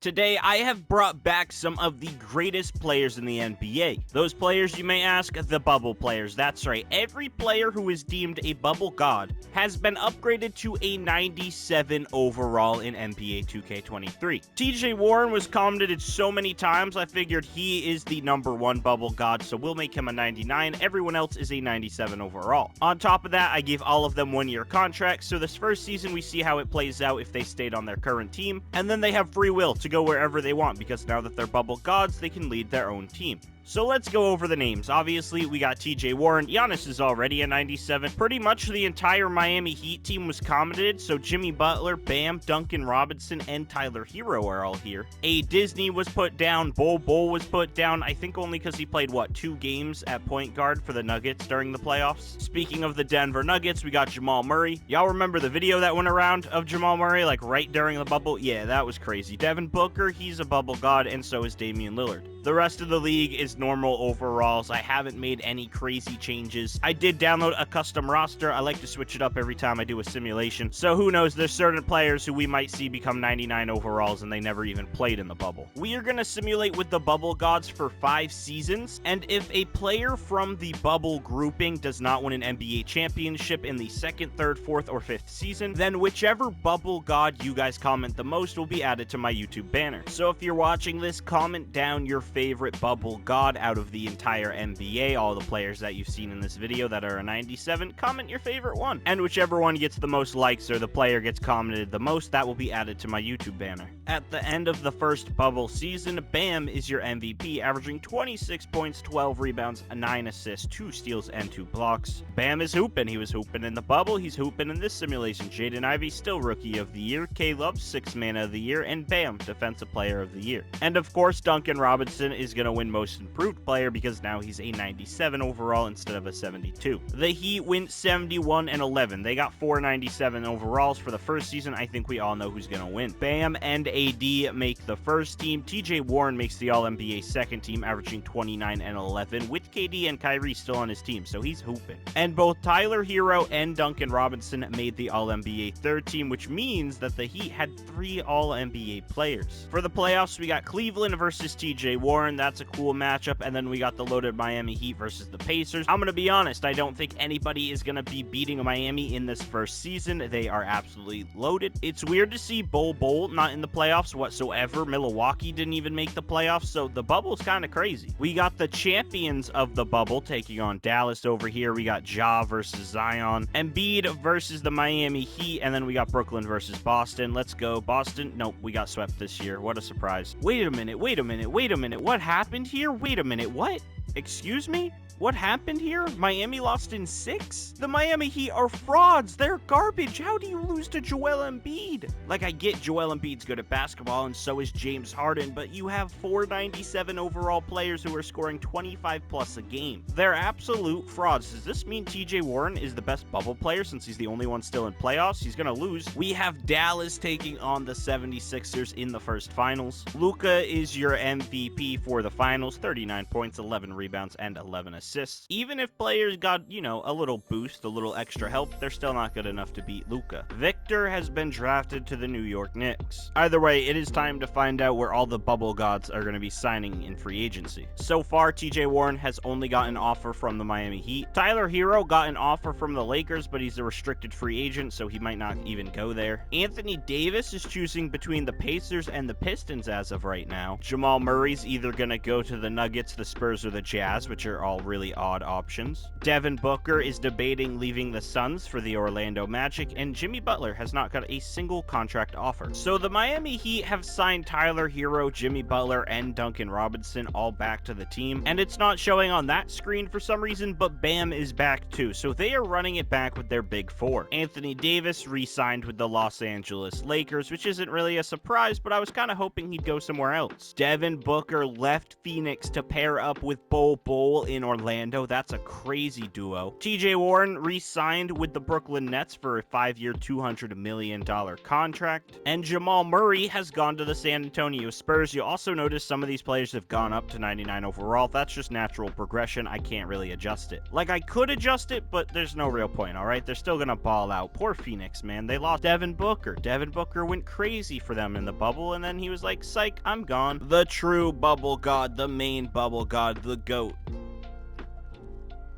Today, I have brought back some of the greatest players in the NBA. Those players, you may ask, the bubble players. That's right, every player who is deemed a bubble god has been upgraded to a 97 overall in NBA 2K23. TJ Warren was commented so many times, I figured he is the #1 bubble god, so we'll make him a 99. Everyone else is a 97 overall. On top of that, I gave all of them one-year contracts, so this first season we see how it plays out if they stayed on their current team, and then they have free will to go wherever they want, because now that they're bubble gods, they can lead their own team. So let's go over the names. Obviously, we got TJ Warren. Giannis is already a 97. Pretty much the entire Miami Heat team was commented, so Jimmy Butler, Bam, Duncan Robinson, and Tyler Hero are all here. A Disney was put down. Bol was put down, I think only because he played, 2 games at point guard for the Nuggets during the playoffs. Speaking of the Denver Nuggets, we got Jamal Murray. Y'all remember the video that went around of Jamal Murray, right during the bubble? Yeah, that was crazy. Devin Booker, he's a bubble god, and so is Damian Lillard. The rest of the league is normal overalls. I haven't made any crazy changes. I did download a custom roster. I like to switch it up every time I do a simulation. So who knows, there's certain players who we might see become 99 overalls and they never even played in the bubble. We are going to simulate with the bubble gods for 5 seasons. And if a player from the bubble grouping does not win an NBA championship in the 2nd, 3rd, 4th, or 5th season, then whichever bubble god you guys comment the most will be added to my YouTube banner. So if you're watching this, comment down your favorite bubble god out of the entire NBA, all the players that you've seen in this video that are a 97, comment your favorite one. And whichever one gets the most likes or the player gets commented the most, that will be added to my YouTube banner. At the end of the first bubble season, Bam is your MVP, averaging 26 points, 12 rebounds, 9 assists, 2 steals, and 2 blocks. Bam is hooping. He was hooping in the bubble. He's hooping in this simulation. Jaden Ivey, still Rookie of the Year. K-Love, 6th Man of the Year. And Bam, Defensive Player of the Year. And of course, Duncan Robinson is going to win Most Improved Player because now he's a 97 overall instead of a 72. The Heat went 71-11. They got 4 97 overalls for the first season. I think we all know who's going to win. Bam and AD make the first team. TJ Warren makes the All-NBA second team, averaging 29-11, with KD and Kyrie still on his team, so he's hooping. And both Tyler Hero and Duncan Robinson made the All-NBA third team, which means that the Heat had 3 All-NBA players. For the playoffs, we got Cleveland versus TJ Warren. That's a cool matchup. And then we got the loaded Miami Heat versus the Pacers. I'm going to be honest, I don't think anybody is going to be beating Miami in this first season. They are absolutely loaded. It's weird to see Bol not in the playoffs whatsoever. Milwaukee didn't even make the playoffs, so the bubble's kind of crazy. We got the champions of the bubble taking on Dallas over here. We got Ja versus Zion, Embiid versus the Miami Heat, and then we got Brooklyn versus Boston. Let's go, Boston. Nope, we got swept this year. What a surprise. Wait a minute. What happened here? Wait a minute, what? Excuse me? What happened here? Miami lost in 6? The Miami Heat are frauds. They're garbage. How do you lose to Joel Embiid? I get Joel Embiid's good at basketball, and so is James Harden, but you have 4 97 overall players who are scoring 25 plus a game. They're absolute frauds. Does this mean TJ Warren is the best bubble player since he's the only one still in playoffs? He's gonna lose. We have Dallas taking on the 76ers in the first finals. Luka is your MVP for the finals, 39 points, 11 rebounds, and 11 assists. Even if players got, a little boost, a little extra help, they're still not good enough to beat Luka. Victor has been drafted to the New York Knicks. Either way, it is time to find out where all the bubble gods are going to be signing in free agency. So far, TJ Warren has only got an offer from the Miami Heat. Tyler Hero got an offer from the Lakers, but he's a restricted free agent, so he might not even go there. Anthony Davis is choosing between the Pacers and the Pistons as of right now. Jamal Murray's either going to go to the Nuggets, the Spurs, or the Jazz, which are all really odd options. Devin Booker is debating leaving the Suns for the Orlando Magic, and Jimmy Butler has not got a single contract offer. So the Miami Heat have signed Tyler Hero, Jimmy Butler, and Duncan Robinson all back to the team, and it's not showing on that screen for some reason, but Bam is back too, so they are running it back with their big 4. Anthony Davis re-signed with the Los Angeles Lakers, which isn't really a surprise, but I was kind of hoping he'd go somewhere else. Devin Booker left Phoenix to pair up with Bol Bol in Orlando. That's a crazy duo. TJ Warren re-signed with the Brooklyn Nets for a 5-year, $200 million contract. And Jamal Murray has gone to the San Antonio Spurs. You also notice some of these players have gone up to 99 overall. That's just natural progression. I can't really adjust it. Like, I could adjust it, but there's no real point, all right? They're still gonna ball out. Poor Phoenix, man. They lost Devin Booker. Devin Booker went crazy for them in the bubble, and then he was like, psych, I'm gone. The true bubble god, the main bubble god, the GOAT.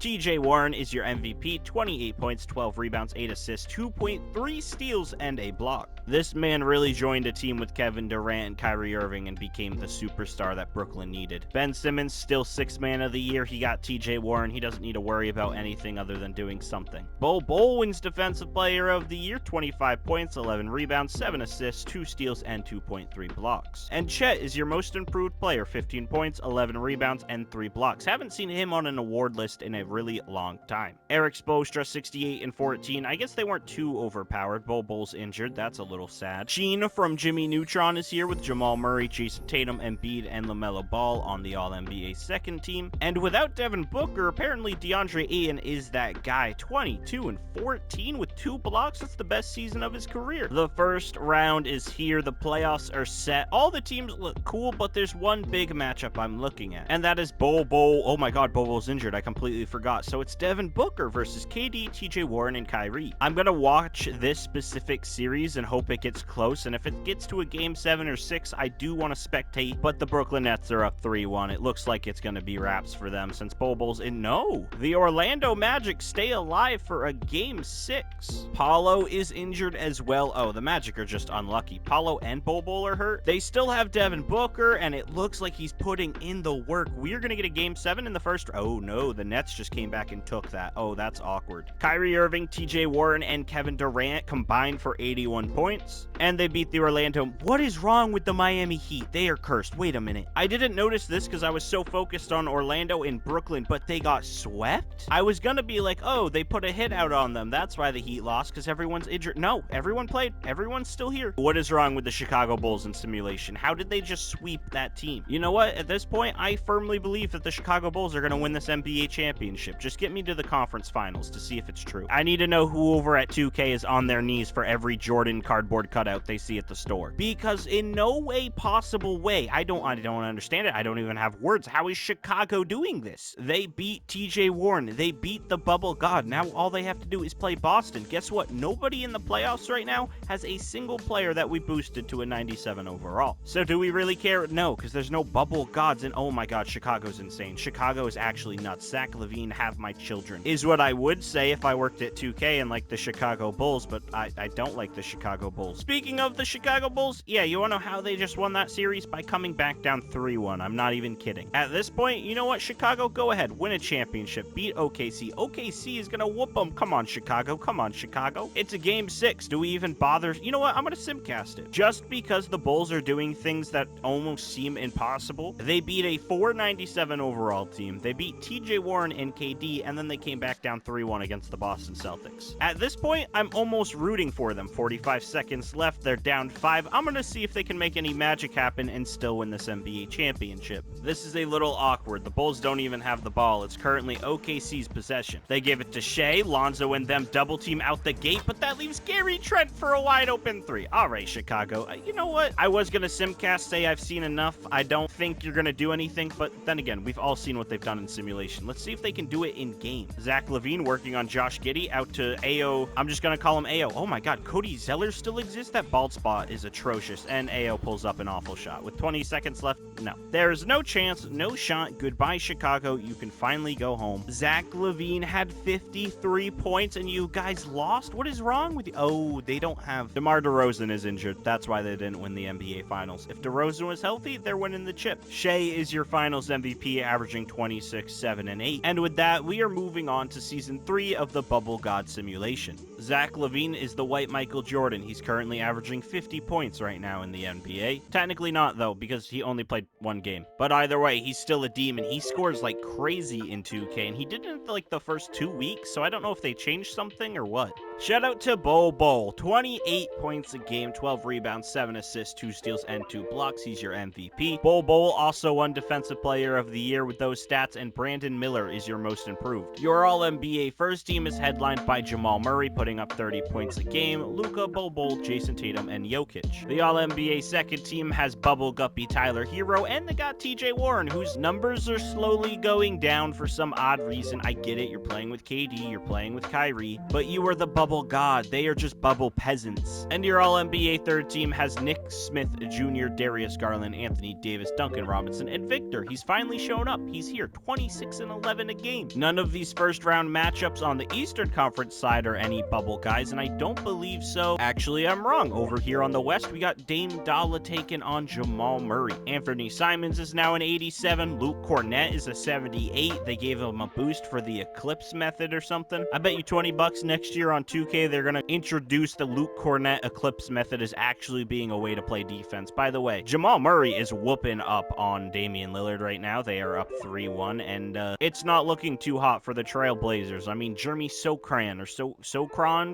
TJ Warren is your MVP, 28 points, 12 rebounds, 8 assists, 2.3 steals, and a block. This man really joined a team with Kevin Durant and Kyrie Irving and became the superstar that Brooklyn needed. Ben Simmons, still 6th man of the year. He got TJ Warren. He doesn't need to worry about anything other than doing something. Bol wins Defensive Player of the Year, 25 points, 11 rebounds, 7 assists, 2 steals, and 2.3 blocks. And Chet is your most improved player, 15 points, 11 rebounds, and 3 blocks. Haven't seen him on an award list in a really long time. Eric Spoelstra, 68 and 14. I guess they weren't too overpowered. Bol's injured. That's a little sad. Sheen from Jimmy Neutron is here with Jamal Murray, Jason Tatum, Embiid, and LaMelo Ball on the All-NBA second team. And without Devin Booker, apparently DeAndre Ayton is that guy. 22 and 14 with 2 blocks. That's the best season of his career. The first round is here. The playoffs are set. All the teams look cool, but there's one big matchup I'm looking at, and that is Bol. Oh my god, Bol's injured. I completely forgot. So it's Devin Booker versus KD, TJ Warren, and Kyrie. I'm gonna watch this specific series and hope it gets close, and if it gets to a game 7 or 6, I do want to spectate, but the Brooklyn Nets are up 3-1. It looks like it's gonna be wraps for them since Bol's in. No! The Orlando Magic stay alive for a game 6. Paulo is injured as well. Oh, the Magic are just unlucky. Paulo and Bol are hurt. They still have Devin Booker, and it looks like he's putting in the work. We're gonna get a game 7 in the first. Oh no, the Nets just came back and took that. Oh, that's awkward. Kyrie Irving, TJ Warren, and Kevin Durant combined for 81 points, and they beat the Orlando. What is wrong with the Miami Heat? They are cursed. Wait a minute. I didn't notice this because I was so focused on Orlando and Brooklyn, but they got swept? I was gonna be like, oh, they put a hit out on them. That's why the Heat lost, because everyone's injured. No, everyone played. Everyone's still here. What is wrong with the Chicago Bulls in simulation? How did they just sweep that team? You know what? At this point, I firmly believe that the Chicago Bulls are gonna win this NBA championship. Just get me to the conference finals to see if it's true. I need to know who over at 2K is on their knees for every Jordan cardboard cutout they see at the store. Because in no way possible way, I don't understand it. I don't even have words. How is Chicago doing this? They beat TJ Warren. They beat the bubble god. Now all they have to do is play Boston. Guess what? Nobody in the playoffs right now has a single player that we boosted to a 97 overall. So do we really care? No, because there's no bubble gods. And oh my god, Chicago's insane. Chicago is actually nuts. Zach LaVine, have my children, is what I would say if I worked at 2K and like the Chicago Bulls, but I don't like the Chicago Bulls. Speaking of the Chicago Bulls, yeah, you want to know how they just won that series? By coming back down 3-1. I'm not even kidding. At this point, you know what, Chicago? Go ahead, win a championship, beat OKC. OKC is gonna whoop them. Come on, Chicago. Come on, Chicago. It's a game 6. Do we even bother? You know what? I'm gonna simcast it. Just because the Bulls are doing things that almost seem impossible. They beat a 497 overall team. They beat TJ Warren and KD, and then they came back down 3-1 against the Boston Celtics. At this point, I'm almost rooting for them. 45 seconds left. They're down 5. I'm gonna see if they can make any magic happen and still win this NBA championship. This is a little awkward. The Bulls don't even have the ball. It's currently OKC's possession. They give it to Shea. Lonzo and them double team out the gate, but that leaves Gary Trent for a wide open 3. All right, Chicago. You know what? I was gonna simcast, say I've seen enough. I don't think you're gonna do anything, but then again, we've all seen what they've done in simulation. Let's see if they can do it in game. Zach LaVine working on Josh Giddey out to Ao. I'm just gonna call him Ao. Oh my god, Cody Zeller still exists? That bald spot is atrocious, and Ao pulls up an awful shot. With 20 seconds left, no. There's no chance, no shot. Goodbye, Chicago. You can finally go home. Zach LaVine had 53 points, and you guys lost? What is wrong with you? Oh, they don't have... DeMar DeRozan is injured. That's why they didn't win the NBA Finals. If DeRozan was healthy, they're winning the chip. Shea is your Finals MVP, averaging 26, 7, and 8. And with that, we are moving on to Season 3 of the Bubble God Simulation. Zach LaVine is the white Michael Jordan. He's currently averaging 50 points right now in the NBA. Technically not, though, because he only played 1 game. But either way, he's still a demon. He scores like crazy in 2K, and he didn't like the first 2 weeks, so I don't know if they changed something or what. Shout out to Bol, 28 points a game, 12 rebounds, 7 assists, 2 steals, and 2 blocks. He's your MVP. Bol also won Defensive Player of the Year with those stats, and Brandon Miller is your most improved. Your All-NBA first team is headlined by Jamal Murray, putting up 30 points a game, Luka, Bol, Jason Tatum, and Jokic. The All-NBA second team has Bubble Guppy, Tyler Hero, and they got TJ Warren, whose numbers are slowly going down for some odd reason. I get it, you're playing with KD, you're playing with Kyrie, but you are the bubble god. They are just bubble peasants. And your All-NBA third team has Nick Smith Jr., Darius Garland, Anthony Davis, Duncan Robinson, and Victor. He's finally shown up. He's here, 26 and 11 a game. None of these first-round matchups on the Eastern Conference side are any bubble guys, and I don't believe so. Actually, I'm wrong. Over here on the West, we got Dame Dalla taking on Jamal Murray. Anthony Simons is now an 87. Luke Cornett is a 78. They gave him a boost for the Eclipse method or something. I bet you $20 next year on 2K, they're going to introduce the Luke Cornett Eclipse method as actually being a way to play defense. By the way, Jamal Murray is whooping up on Damian Lillard right now. They are up 3-1, and it's not looking too hot for the Trailblazers. I mean, Jeremy Socran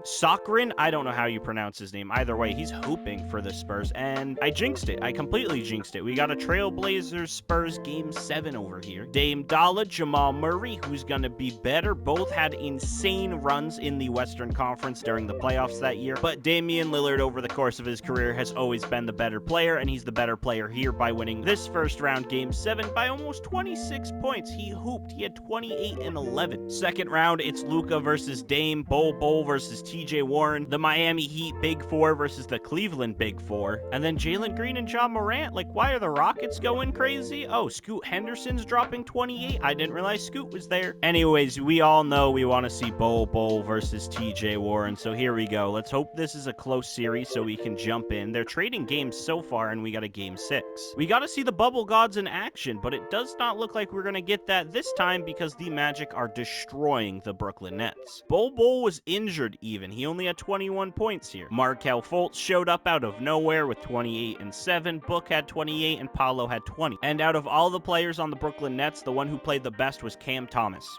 Socran, I don't know how you pronounce his name. Either way, he's hooping for the Spurs, and I jinxed it. I completely jinxed it. We got a Trailblazers Spurs Game 7 over here. Dame Dalla, Jamal Murray, who's going to be better. Both had insane runs in the Western Conference during the playoffs that year, but Damian Lillard over the course of his career has always been the better player, and he's the better player here by winning this first round Game 7 by almost 26 points. He hooped. He had 28 and 11. Second round, it's Luka versus Dame, Bol versus TJ Warren, the Miami Heat Big Four versus the Cleveland Big Four, and then Jalen Green and John Morant. Like, why are the Rockets going crazy? Oh, Scoot Henderson's dropping 28. I didn't realize Scoot was there. Anyways, we all know we want to see Bol versus TJ Warren, so here we go. Let's hope this is a close series so we can jump in. They're trading games so far, and we got a Game 6. We got to see the Bubble Gods in action, but it does not look like we're going to get that this time because the Magic are destroying the Brooklyn Nets. Bol was injured even. He only had 21 points here. Markelle Fultz showed up out of nowhere with 28 and 7. Book had 28, and Paolo had 20. And out of all the players on the Brooklyn Nets, the one who played the best was Cam Thomas.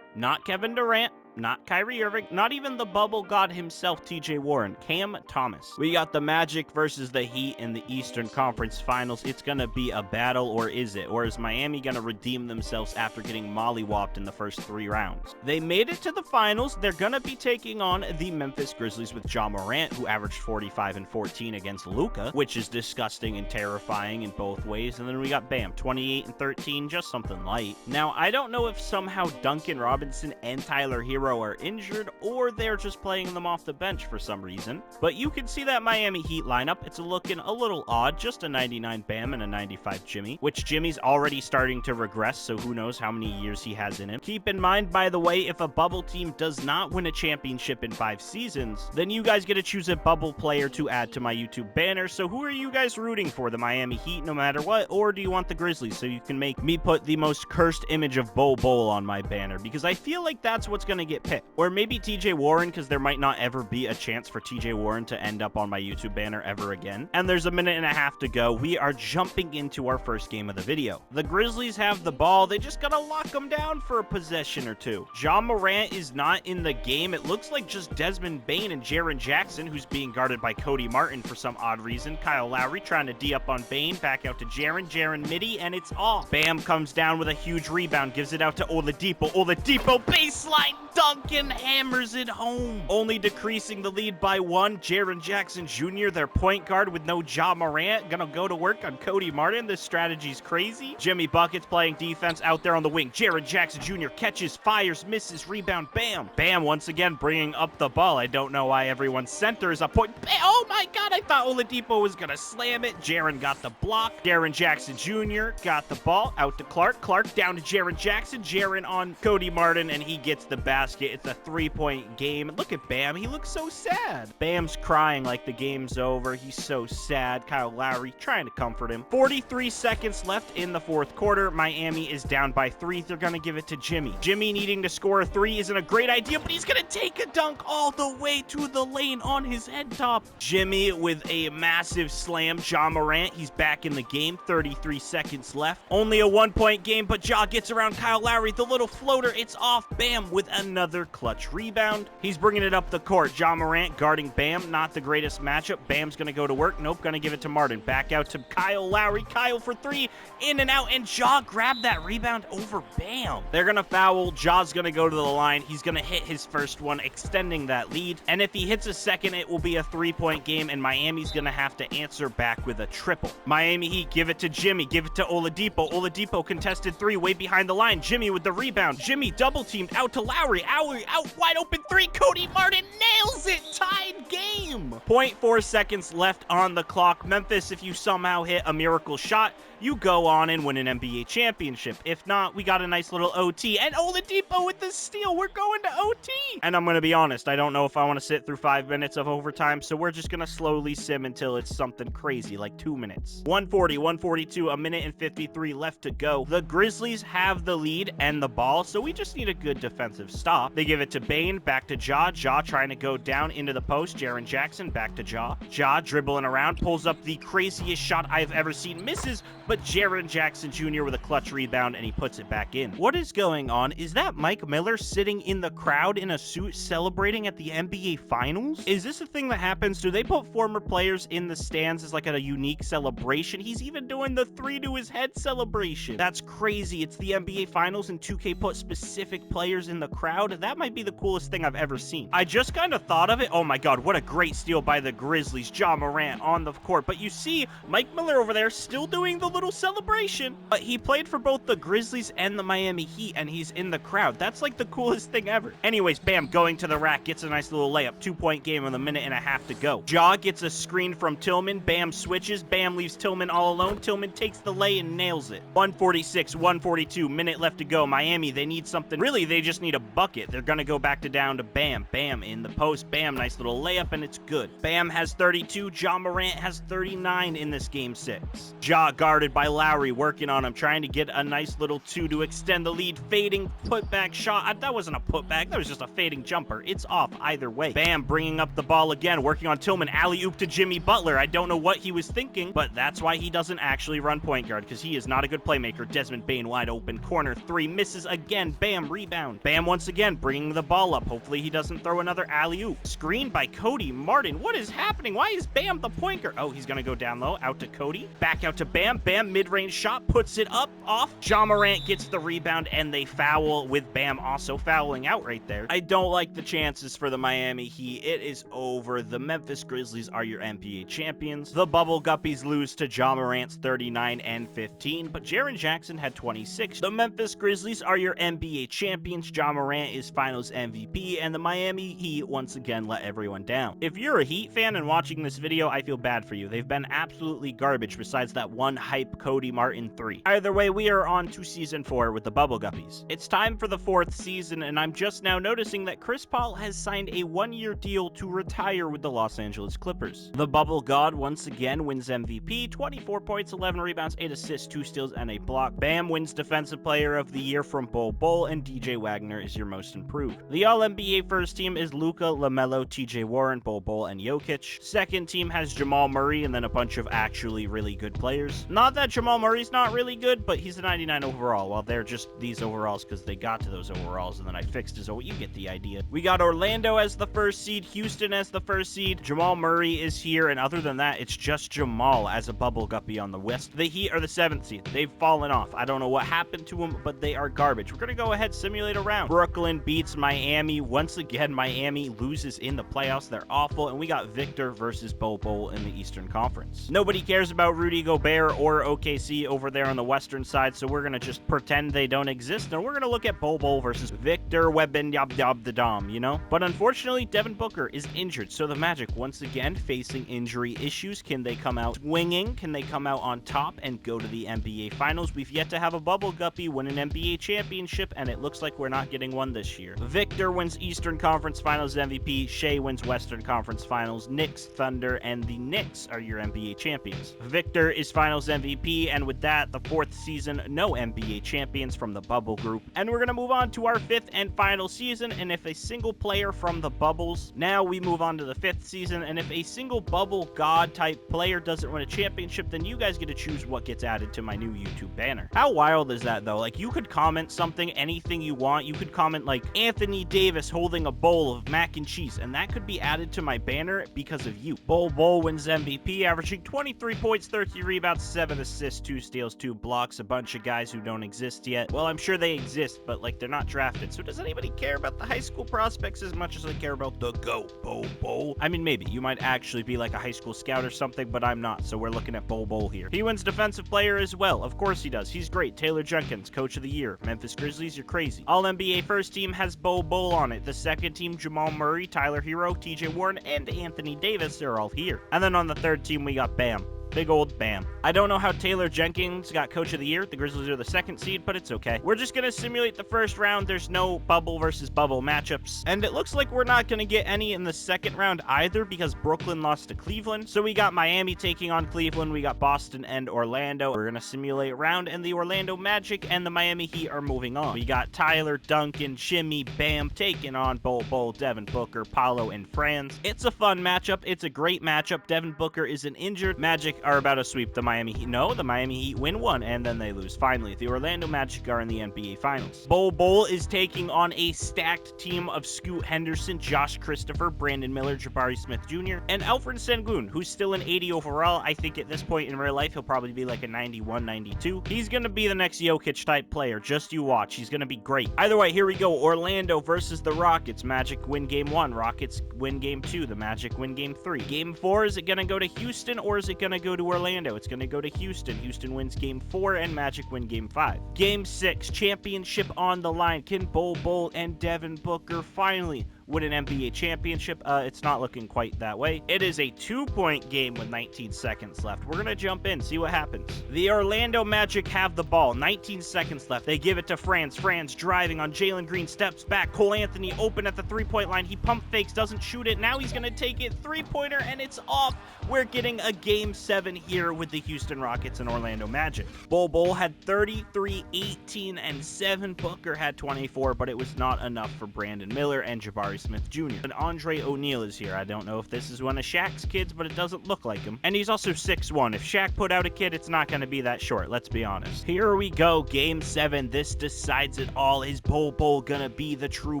Not Kevin Durant, not Kyrie Irving, not even the bubble god himself, TJ Warren, Cam Thomas. We got the Magic versus the Heat in the Eastern Conference Finals. It's going to be a battle, or is it? Or is Miami going to redeem themselves after getting mollywopped in the first 3 rounds? They made it to the finals. They're going to be taking on the Memphis Grizzlies with John Morant, who averaged 45 and 14 against Luka, which is disgusting and terrifying in both ways. And then we got Bam, 28 and 13, just something light. Now, I don't know if somehow Duncan Robinson and Tyler Hero are injured, or they're just playing them off the bench for some reason. But you can see that Miami Heat lineup. It's looking a little odd. Just a 99 Bam and a 95 Jimmy, which Jimmy's already starting to regress, so who knows how many years he has in him. Keep in mind, by the way, if a bubble team does not win a championship in 5 seasons, then you guys get to choose a bubble player to add to my YouTube banner. So who are you guys rooting for? The Miami Heat no matter what, or do you want the Grizzlies so you can make me put the most cursed image of Bol on my banner? Because I feel like that's what's going to get picked. Or maybe TJ Warren, because there might not ever be a chance for TJ Warren to end up on my YouTube banner ever again. And there's a minute and a half to go. We are jumping into our first game of the video. The Grizzlies have the ball. They just gotta lock them down for a possession or two. John Morant is not in the game. It looks like just Desmond Bane and Jaren Jackson, who's being guarded by Cody Martin for some odd reason. Kyle Lowry trying to D up on Bane. Back out to Jaren midi, and it's off. Bam comes down with a huge rebound. Gives it out to Oladipo. Oladipo baseline dunk and hammers it home, only decreasing the lead by 1. Jaren Jackson Jr., their point guard with no Ja Morant, gonna go to work on Cody Martin. This strategy's crazy. Jimmy Buckets playing defense out there on the wing. Jaren Jackson Jr. catches, fires, misses, rebound, Bam. Bam once again bringing up the ball. I don't know why everyone's center is a point. Oh my God, I thought Oladipo was gonna slam it. Jaren got the block. Jaren Jackson Jr. got the ball out to Clark. Clark down to Jaren Jackson. Jaren on Cody Martin, and he gets the basket. It's a 3-point game. Look at Bam. He looks so sad. Bam's crying like the game's over. He's so sad. Kyle Lowry trying to comfort him. 43 seconds left in the 4th quarter. Miami is down by 3. They're going to give it to Jimmy. Jimmy needing to score a 3 isn't a great idea, but he's going to take a dunk all the way to the lane on his head top. Jimmy with a massive slam. John Morant, he's back in the game. 33 seconds left. Only a 1-point game, but Ja gets around Kyle Lowry. The little floater, it's off. Bam with another another clutch rebound. He's bringing it up the court. Ja Morant guarding Bam. Not the greatest matchup. Bam's going to go to work. Nope, going to give it to Martin. Back out to Kyle Lowry. Kyle for three. In and out. And Ja grabbed that rebound over Bam. They're going to foul. Ja's going to go to the line. He's going to hit his first one, extending that lead. And if he hits a second, it will be a three-point game, and Miami's going to have to answer back with a triple. Miami Heat give it to Jimmy. Give it to Oladipo. Oladipo contested three way behind the line. Jimmy with the rebound. Jimmy double-teamed out to Lowry. Lowry out wide open three. Cody Martin nails it. Tied game. 0.4 seconds left on the clock. Memphis, if you somehow hit a miracle shot, you go on and win an NBA championship. If not, we got a nice little OT. And Oladipo with the steal. We're going to OT. And I'm going to be honest, I don't know if I want to sit through 5 minutes of overtime, so we're just going to slowly sim until it's something crazy, like 2 minutes. 140, 142, a minute and 53 left to go. The Grizzlies have the lead and the ball, so we just need a good defensive stop. They give it to Bane, back to Ja. Ja trying to go down into the post. Jaren Jackson, back to Ja. Ja dribbling around, pulls up the craziest shot I've ever seen. Misses, but Jaren Jackson Jr. with a clutch rebound, and he puts it back in. What is going on? Is that Mike Miller sitting in the crowd in a suit celebrating at the NBA Finals? Is this a thing that happens? Do they put former players in the stands as like a unique celebration? He's even doing the three to his head celebration. That's crazy. It's the NBA Finals, and 2K put specific players in the crowd. That might be the coolest thing I've ever seen. I just kind of thought of it. Oh my god, what a great steal by the Grizzlies. Ja Morant on the court. But you see Mike Miller over there still doing the little celebration. But he played for both the Grizzlies and the Miami Heat, and he's in the crowd. That's like the coolest thing ever. Anyways, Bam going to the rack, gets a nice little layup. 2-point game with a minute and a half to go. Ja gets a screen from Tillman. Bam switches. Bam leaves Tillman all alone. Tillman takes the lay and nails it. 146, 142, minute left to go. Miami, they need something. Really, they just need a bucket. They're going to go back to down to Bam. Bam in the post. Bam, nice little layup, and it's good. Bam has 32. Ja Morant has 39 in this game 6. Ja guarded by Lowry, working on him, trying to get a nice little two to extend the lead. Fading putback shot. That wasn't a putback. That was just a fading jumper. It's off either way. Bam bringing up the ball again, working on Tillman. Alley-oop to Jimmy Butler. I don't know what he was thinking, but that's why he doesn't actually run point guard, because he is not a good playmaker. Desmond Bane wide open. Corner three. Misses again. Bam rebound. Bam once again bringing the ball up. Hopefully he doesn't throw another alley-oop. Screen by Cody Martin. What is happening? Why is Bam the point guard? Oh, he's going to go down low. Out to Cody. Back out to Bam. Bam mid-range shot. Puts it up. Off. Ja Morant gets the rebound, and they foul with Bam also fouling out right there. I don't like the chances for the Miami Heat. It is over. The Memphis Grizzlies are your NBA champions. The Bubble Guppies lose to Ja Morant's 39 and 15, but Jaren Jackson had 26. The Memphis Grizzlies are your NBA champions. Ja Morant is Finals MVP, and the Miami Heat once again let everyone down. If you're a Heat fan and watching this video, I feel bad for you. They've been absolutely garbage besides that one hype Cody Martin 3. Either way, we are on to Season 4 with the Bubble Guppies. It's time for the 4th season, and I'm just now noticing that Chris Paul has signed a 1-year deal to retire with the Los Angeles Clippers. The Bubble God once again wins MVP, 24 points, 11 rebounds, 8 assists, 2 steals, and a block. Bam wins Defensive Player of the Year from Bol Bol, and DJ Wagner is your most improved. The All-NBA first team is Luka, LaMelo, TJ Warren, Bol Bol, and Jokic. Second team has Jamal Murray, and then a bunch of actually really good players. Not that Jamal Murray's not really good, but he's a 99 overall. Well, they're just these overalls because they got to those overalls, and then I fixed his. Oh, you get the idea. We got Orlando as the first seed, Houston as the first seed. Jamal Murray is here, and other than that, it's just Jamal as a Bubble Guppy on the West. The Heat are the 7th seed. They've fallen off. I don't know what happened to them, but they are garbage. We're gonna go ahead, simulate a round. Brooklyn beats Miami. Once again, Miami loses in the playoffs. They're awful, and we got Victor versus Bol Bol in the Eastern Conference. Nobody cares about Rudy Gobert or OKC over there on the Western side, so we're gonna just pretend they don't exist, and we're gonna look at Bol Bol versus Victor Wembanyama, you know? But unfortunately, Devin Booker is injured, so the Magic once again facing injury issues. Can they come out swinging? Can they come out on top and go to the NBA Finals? We've yet to have a Bubble Guppy win an NBA championship, and it looks like we're not getting one this year. Victor wins Eastern Conference Finals MVP. Shea wins Western Conference Finals. Knicks, Thunder, and the Knicks are your NBA champions. Victor is Finals MVP, and with that, the 4th season, no NBA champions from the Bubble group. And we're going to move on to our 5th and final season, and if a single player from the Bubbles, now we move on to the 5th season, and if a single Bubble God type player doesn't win a championship, then you guys get to choose what gets added to my new YouTube banner. How wild is that, though? Like, you could comment something, anything you want. You could comment, like, like Anthony Davis holding a bowl of mac and cheese, and that could be added to my banner because of you. Bol wins MVP, averaging 23 points, 13 rebounds, 7 assists, 2 steals, 2 blocks, a bunch of guys who don't exist yet. Well, I'm sure they exist, but like they're not drafted. So does anybody care about the high school prospects as much as they care about the GOAT, Bol? I mean, maybe. You might actually be like a high school scout or something, but I'm not, so we're looking at Bol here. He wins defensive player as well. Of course he does. He's great. Taylor Jenkins, coach of the year. Memphis Grizzlies, you're crazy. All-NBA first team has Bol on it. The second team, Jamal Murray, Tyler Hero, TJ Warren, and Anthony Davis are all here. And then on the third team, we got Bam. Big old Bam. I don't know how Taylor Jenkins got coach of the year. The Grizzlies are the second seed, but it's okay. We're just going to simulate the first round. There's no bubble versus bubble matchups. And it looks like we're not going to get any in the second round either because Brooklyn lost to Cleveland. So we got Miami taking on Cleveland. We got Boston and Orlando. We're going to simulate a round, and the Orlando Magic and the Miami Heat are moving on. We got Tyler, Duncan, Jimmy, Bam taking on Bol, Devin Booker, Paolo, and Franz. It's a fun matchup. It's a great matchup. Devin Booker isn't injured. Magic are about to sweep the Miami Heat. No, the Miami Heat win one, and then they lose. Finally, the Orlando Magic are in the NBA Finals. Bol is taking on a stacked team of Scoot Henderson, Josh Christopher, Brandon Miller, Jabari Smith Jr., and Alfred Sengun, who's still an 80 overall. I think at this point in real life, he'll probably be like a 91, 92. He's going to be the next Jokic-type player. Just you watch. He's going to be great. Either way, here we go. Orlando versus the Rockets. Magic win game 1. Rockets win game 2. The Magic win game 3. Game 4, is it going to go to Houston, or is it going to go to Orlando? It's going to go to Houston. Houston wins game 4, and Magic win game 5. Game 6, championship on the line. Can Bol and Devin Booker finally win an NBA championship? It's not looking quite that way. It is a 2-point game with 19 seconds left. We're going to jump in, see what happens. The Orlando Magic have the ball. 19 seconds left. They give it to Franz. Franz driving on Jalen Green, steps back. Cole Anthony open at the 3-point line. He pump fakes, doesn't shoot it. Now he's going to take it. 3-pointer, and it's off. We're getting a game 7 here with the Houston Rockets and Orlando Magic. Bol had 33, 18, and 7. Booker had 24, but it was not enough for Brandon Miller and Jabari Smith Jr. And Andre O'Neal is here. I don't know if this is one of Shaq's kids, but it doesn't look like him. And he's also 6'1". If Shaq put out a kid, it's not going to be that short, let's be honest. Here we go, game 7. This decides it all. Is Bol gonna be the true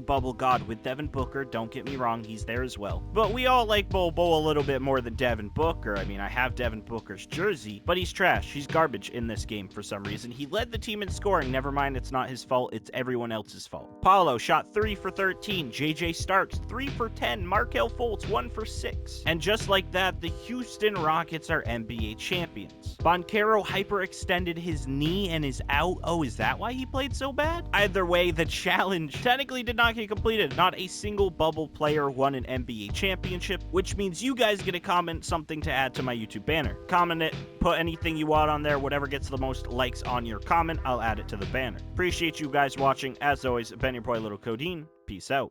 bubble god with Devin Booker? Don't get me wrong, he's there as well. But we all like Bol a little bit more than Devin Booker. I mean, I have Devin Booker's jersey, but he's trash. He's garbage in this game for some reason. He led the team in scoring. Never mind, it's not his fault. It's everyone else's fault. Paolo shot 3 for 13. JJ Starks 3 for 10. Markelle Fultz 1 for 6. And just like that, the Houston Rockets are NBA champions. Banchero hyperextended his knee and is out. Oh, is that why he played so bad? Either way, the challenge technically did not get completed. Not a single bubble player won an NBA championship, which means you guys get to comment something to add to my YouTube banner. Comment it, put anything you want on there, whatever gets the most likes on your comment, I'll add it to the banner. Appreciate you guys watching. As always, been your boy Little Codeine. Peace out.